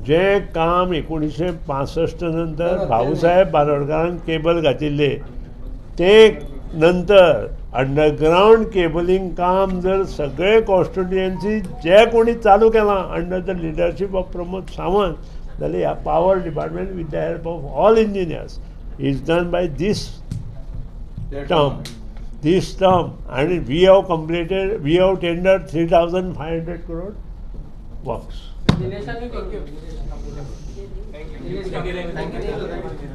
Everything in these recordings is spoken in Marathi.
जे काम 1965 नंतर भाऊसाहेब बांदोडकरान केबल घातिल्ले ते नंतर अंडरग्राउंड केबलिंग काम जर सगळे कॉन्स्टिट्युएन्सी जे कोणी चालू केलां under the leadership of Pramod Sawant जाल्यार ह्या power department with the help of all engineers is done by this term and we have tendered 3,500 crore works.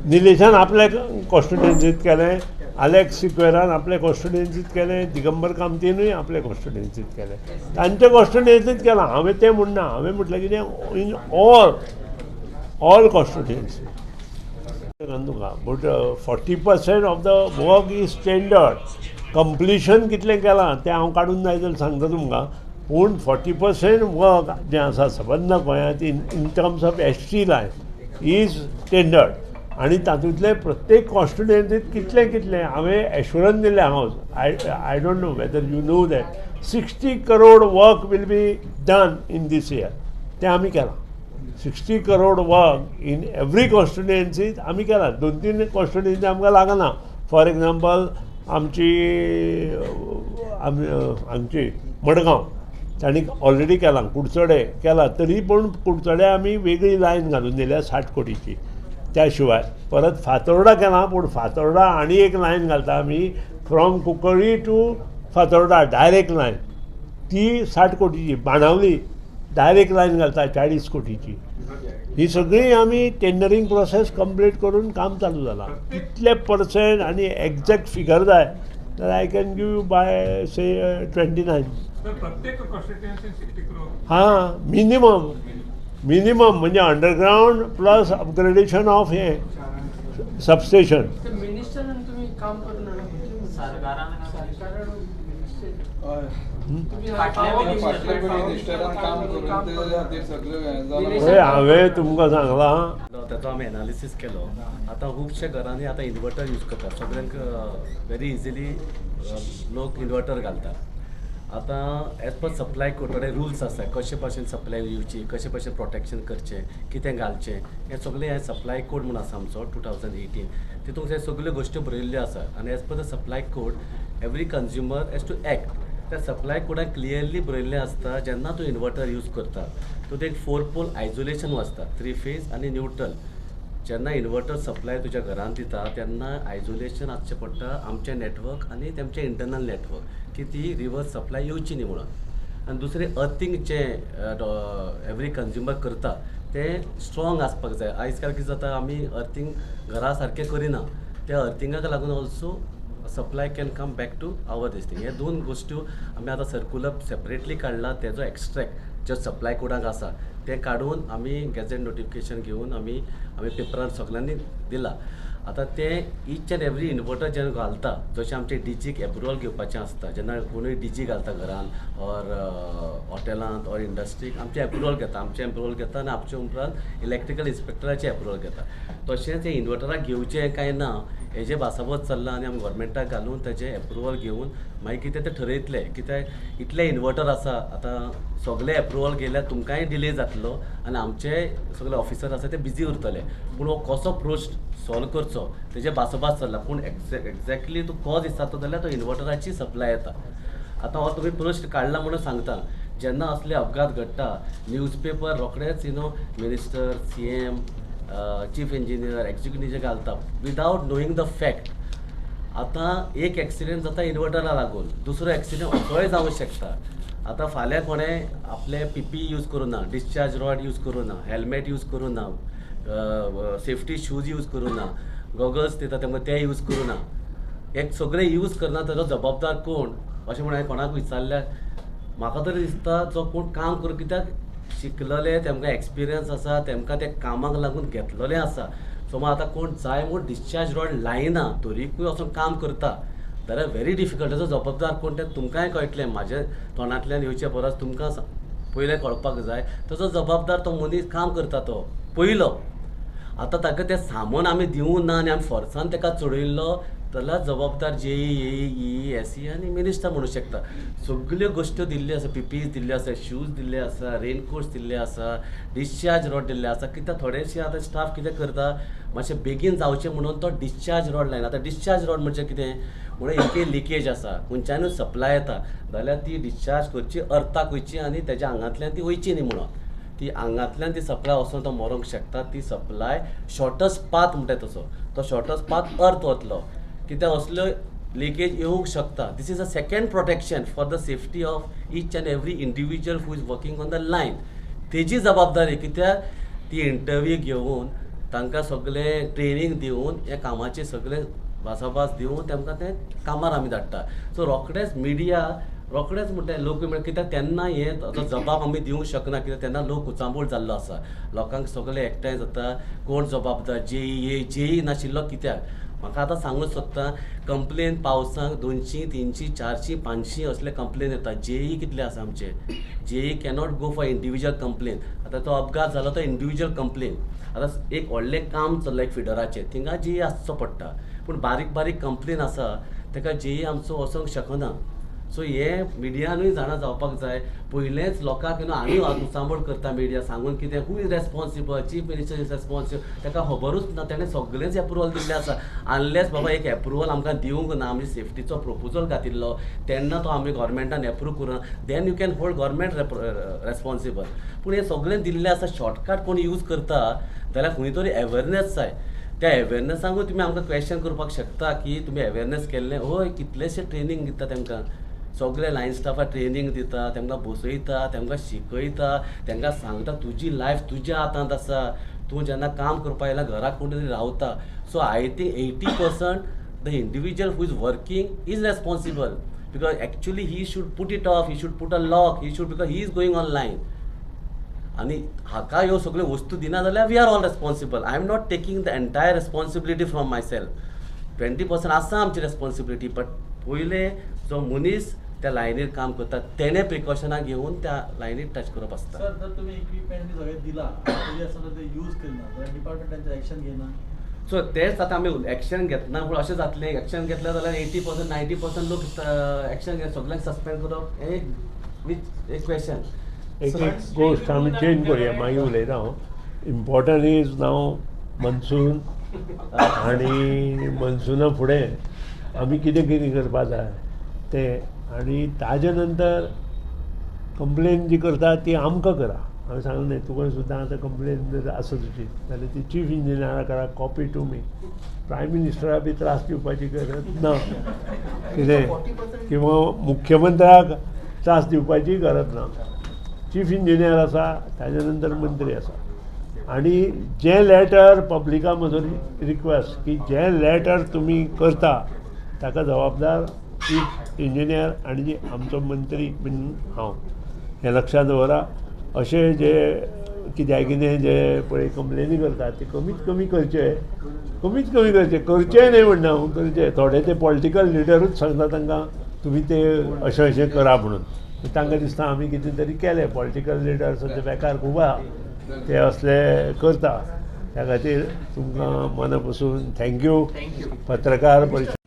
निलेशान आपल्या कॉन्स्टिट्युएन्सीत केलें, अलेक्स सिक्वेरान आपल्या कॉन्स्टिट्युएन्सीत केलें, दिगंबर कामतीनूय आपल्या कॉन्स्टिट्युएन्सीत केलें, तांच्या कॉन्स्टिट्युएन्सीत केलां. हांवें तें म्हणना, हांवें म्हटलें कितें in all constituency. But 40% of the work is tendered. Completion कितलें केलां तें हांव काडून जाय जाल्यार सांगता तुमकां. पूण 40% वर्क जें आसा सबंद गोंयांत in terms of ST line is tendered. आनी तातूंतले प्रत्येक कॉन्स्टिट्युएन्सीत कितलें हांवें एश्युरन्स दिलें. I don't know whether you know that 60 crore work will be done in this year. तें आमी केलां. 60 crore work in every constituency आमी केलां. 2-3 कॉन्स्टिट्युएन्सी आमकां लागना. फॉर एग्जाम्पल आमची मडगांव तांणी ऑलरेडी केलां, कुडचडे केला, तरी पूण कुडचडे आमी वेगळी लायन घालून दिल्या 60 कोटीची. त्या शिवाय परत फातोर्डा केलां, पूण फातोर्डा आनी एक लायन घालता आमी from Cuncolim to Fatorda direct line, ती 60 कोटीची. बाणावली डायरेक्ट लायन घालता 40 कोटीची. ही सगळी आमी टेंडरींग प्रोसेस कंप्लीट करून काम चालू जालां. कितले पर्सेंट आनी एक्झॅक्ट फिगर जाय जाल्यार I can give you by say 29. हां, मिनिमम म्हणजे अंडरग्राउंड प्लस अपग्रेडेशन ऑफ हे सबस्टेशन. हांवें तुमकां सांगलां ताचो आमी एनालिसीस केलो. आतां खुबशे घरांनी आतां इनवर्टर यूज करतात. सगळ्यांक व्हेरी इजिली लोक इनवर्टर घालतात. आतां एज पर सप्लाय कोड थोडे रुल्स आसा, कशे भाशेन सप्लाय दिवची, कशे भाशेन प्रोटेक्शन करचें, कितें घालचें, हें सगळें हें सप्लाय कोड म्हूण आसा आमचो 2018. तितूंत हे सगळ्यो गोश्टी बरयल्ल्यो आसा. आनी as per the supply code every consumer has to act. त्या सप्लाय कोडाक क्लियरली बरयल्लें आसता जेन्ना तूं इनवर्टर यूज करता तूं एक 4 पोल आयसोलेशन वाचता, 3 फेज आनी न्यूट्रल. जेन्ना इनवर्टर सप्लाय तुज्या घरांत दिता तेन्ना आयसोलेशन आसचें पडटा आमचें नेटवर्क आनी तेमचें इंटरनल नेटवर्क, की ती रिवर्स सप्लाय येवची न्ही म्हणून. आनी दुसरें अर्थींग जें एवरी कंज्युमर करता तें स्ट्रॉंग आसपाक जाय. आयज काल कितें जाता, आमी अर्थींग घरा सारकें करिना, त्या अर्थींगाक लागून also supply can come back to our this thing. हे 2 गोश्ट्यो आमी आतां सर्कुलर सेपरेटली काडला. तेजो एक्स्ट्रॅक्ट जो सप्लाय कोडाक आसा तें काडून आमी गॅझेट नोटिफिकेशन घेवन आमी पेपरार सगळ्यांनी दिला. आतां तें ईच एंड एवरी इनवर्टर जेन्ना घालता, जशें आमचें डीजीक एप्रुवल घेवपाचें आसता, जेन्ना कोणूय डीजी घालता घरांत ऑर हॉटेलांत ऑर इंडस्ट्रीक, आमचें एप्रुवल घेता. आमचें एप्रुवल घेता आनी आमचे उपरांत इलेक्ट्रिकल इन्स्पेक्टराचें एप्रुवल घेता. तशेंच हें इनवर्टराक घेवचें काय ना हेजें भासाभास चल्लां आनी आमी गव्हर्मेंटाक घालून तेजें एप्रुवल घेवन मागीर कितें तें ठरयतलें. कित्याक इतले इनवर्टर आसा, आतां सगळे एप्रुवल गेल्यार तुमकांय डिले जातलो आनी आमचे सगळे ऑफिसर आसा ते बिजी उरतले. पूण हो कसो प्रोस्ट सॉल्व करचो तेजे भासाभास चल्ला. पूण एक्झॅक्टली तूं कॉज विचारता जाल्यार तो इनवर्टराची सप्लाय येता. आतां हो तुमी प्रोस्ट काडला म्हणून सांगता. जेन्ना असले अपघात घडटा न्यूजपेपर रोखडेच minister, CM, chief engineer, executive जे घालता विदावट नोईंग द फॅक्ट. आतां एक एक्सिडेंट जाता इनवर्टरा लागून, दुसरो एक्सिडेंट असोय जावंक शकता. आतां फाल्यां कोणें आपले PPE यूज करूं ना, डिस्चार्ज रॉड यूज करूं ना, हेल्मेट यूज करूं ना, सेफ्टी शूज यूज करूं ना, गॉगल्स दिता तेमकां ते यूज करूं ना, एक सगळे यूज करना, ताजो जबाबदार कोण अशें म्हणून हांवें कोणाक विचारल्यार म्हाका तरी दिसता जो कोण काम करूं, कित्याक शिकलेले तेमकां एक्सपिरियन्स आसा, तेमकां ते कामाक लागून घेतलेले आसा. सो आतां कोण जाय म्हूण डिस्चार्ज रॉड लायना तरीकूय वचून काम करता जाल्यार व्हेरी डिफिकल्ट. ताजो जबाबदार कोण तें तुमकांय कळटलें. म्हाज्या तोंडांतल्यान येवचे परस तुमकां पयलें कळपाक जाय. ताजो जबाबदार तो मनीस काम करता तो पयलो. आतां ताका तें सामान आमी दिवूं ना आनी आमी फोर्सान ताका चडयल्लो जाल्यार जबाबदार JEE, SE आनी मिनिस्टर म्हणूंक शकता. सगळ्यो गोश्ट्यो दिल्ल्यो आसा, PPEs दिल्ल्यो आसा, शूज दिल्ले आसा, रेनकोट्स दिल्ले आसा, डिस्चार्ज रॉड दिल्ले आसा. कित्याक थोडेशे आतां स्टाफ कितें करता, मातशें बेगीन जावचें म्हणून तो डिस्चार्ज रॉड लायना. आतां डिस्चार्ज रॉड म्हणजे कितें म्हणून एक लिकेज आसा, खंयच्यानूय सप्लाय येता जाल्यार ती डिस्चार्ज करची, अर्थाक वयची आनी तेज्या आंगांतल्यान ती वयची न्ही म्हणून. ती आंगांतल्यान ती सप्लाय वचून तो मरोंक शकता. ती सप्लाय शॉर्टस्ट पाथ म्हणटा तसो, तो शॉर्टस्ट पाथ अर्थ वतलो. कित्याक असल्यो लिकेज येवंक शकता. This is a second protection for the safety of each and every individual who is working on the line. तेजी जबाबदारी. कित्याक ती इंटरव्यू घेवन तांकां सगळें ट्रेनींग दिवन हे कामाचे सगळें भासाभास दिवन तांकां ते कामार आमी धाडटा. सो रोखडेंच मिडिया रोखडेंच म्हणटा लोक कित्याक तेन्ना हे जबाब आमी दिवंक शकना. कित्याक तेन्ना लोक उचांबूळ जाल्लो आसा. लोकांक सगळे एकठांय जाता, कोण जबाबदार, JEE नाशिल्लो. कित्याक म्हाका आतां सांगूंक सोदता, कंप्लेन पावसांक 200, 300, 400, 500 असले कंप्लेन येता. JEE कितले आसा आमचे. JEE cannot go for individual complain. आतां तो अपघात जालो तो इंडिविज्युअल कंप्लेन. आतां एक व्हडलें काम चल्लां एक फिडराचें, थिंगा JEE आसचो पडटा. पूण बारीक बारीक कंप्लेन आसा ताका JEE आमचो वचोंक शकना. सो हे मिडियानूय जाणा जावपाक जाय. पयलेंच लोकांक आनी उचांबळ करता मिडिया सांगून कितें who is responsible, chief minister is responsible. ताका खबरूच ना, ताणें सगळेंच एप्रुवल दिल्लें आसा. अनलेस बाबा एक एप्रुवल आमकां दिवंक ना, आमी सेफ्टीचो प्रपोजल घातिल्लो तेन्ना तो आमी गव्हर्मेंटान एप्रूव करून then you can hold government responsible. पूण हे सगळें दिल्लें आसा. शॉर्टकट कोण यूज करता जाल्यार खंय तरी अवेरनेस जाय. त्या अवेरनेसांकूय तुमी आमकां क्वेश्चन करपाक शकता की तुमी अवेरनेस केल्लें. हय, कितलेशे ट्रेनींग दिता तांकां. सगळे लायन स्टाफाक ट्रेनींग दिता, तांकां बसयता, तांकां शिकयता, तांकां सांगता तुजी लायफ तुज्या हातांत आसा. तूं जेन्ना काम करपाक येयला घराक कोण तरी रावता. So I think 80% the individual who is working is responsible. Because actually he should put it off, he should put a lock, he should, because he is going on line. आनी हाका ह्यो सगळ्यो वस्तू दिना जाल्यार we are all responsible. I am not taking the entire responsibility from myself. 20% आसा आमची रेस्पॉन्सिबिलिटी. बट पयले जो मनीस त्या लायनीर काम करता तेणे प्रिकॉशनां घेवन त्या लायनीर टच करप आसता. सर, जर तुम्ही इक्विपमेंट सगळें दिला तरी आसतना ते यूज करना जाल्यार डिपार्टमेंट तांचेर एक्शन घेना. सो तेच आतां आमी एक्शन घेतना. पूण अशें जातलें एक्शन घेतलें जाल्यार 80%, 90% लोक एक्शन घेवन सगळ्यांक सस्पेंड करप. हे एक क्वेश्चन. एक गोश्ट आमी चेंज करुया, मागीर उलयता हांव. Important is now monsoon. आनी मनसुना फुडें आमी कितें कितें करपा जाय तें. आनी ताजे नंतर कंप्लेन जी करता ती आमकां करा. हांवें सांगलें न्ही तुका सुद्दां आतां कंप्लेन जर आसा तुजी जाल्यार ती चीफ इंजिनियरा करा, कॉपी टू मी. प्रायम मिनिस्टराक बी त्रास दिवपाची गरज ना. कितें किंवा मुख्यमंत्र्याक त्रास दिवपाची गरज ना. चीफ इंजिनियर आसा, ताजे नंतर मंत्री आसा. आनी जें लेटर पब्लिका म्हजो रिक्वेस्ट की जें लेटर तुमी करता ताका जबाबदार चीफ इंजिनियर आनी जी आमचो मंत्री बीन हांव. हें लक्षांत दवरा. अशें जे कितें जे पळय कंप्लेनी करता ते कमीत कमी करचे. करचें न्ही म्हणना हांव, करचे. थोडे ते पॉलिटिकल लिडरूच सांगता तांकां तुमी ते अशें करा म्हणून. तांकां दिसता आमी कितें तरी केलें. पॉलिटिकल लिडर्स ते बेकार खूब आसा ते असले करता. त्या खातीर तुमकां मना पासून थँक्यू. पत्रकार परिशद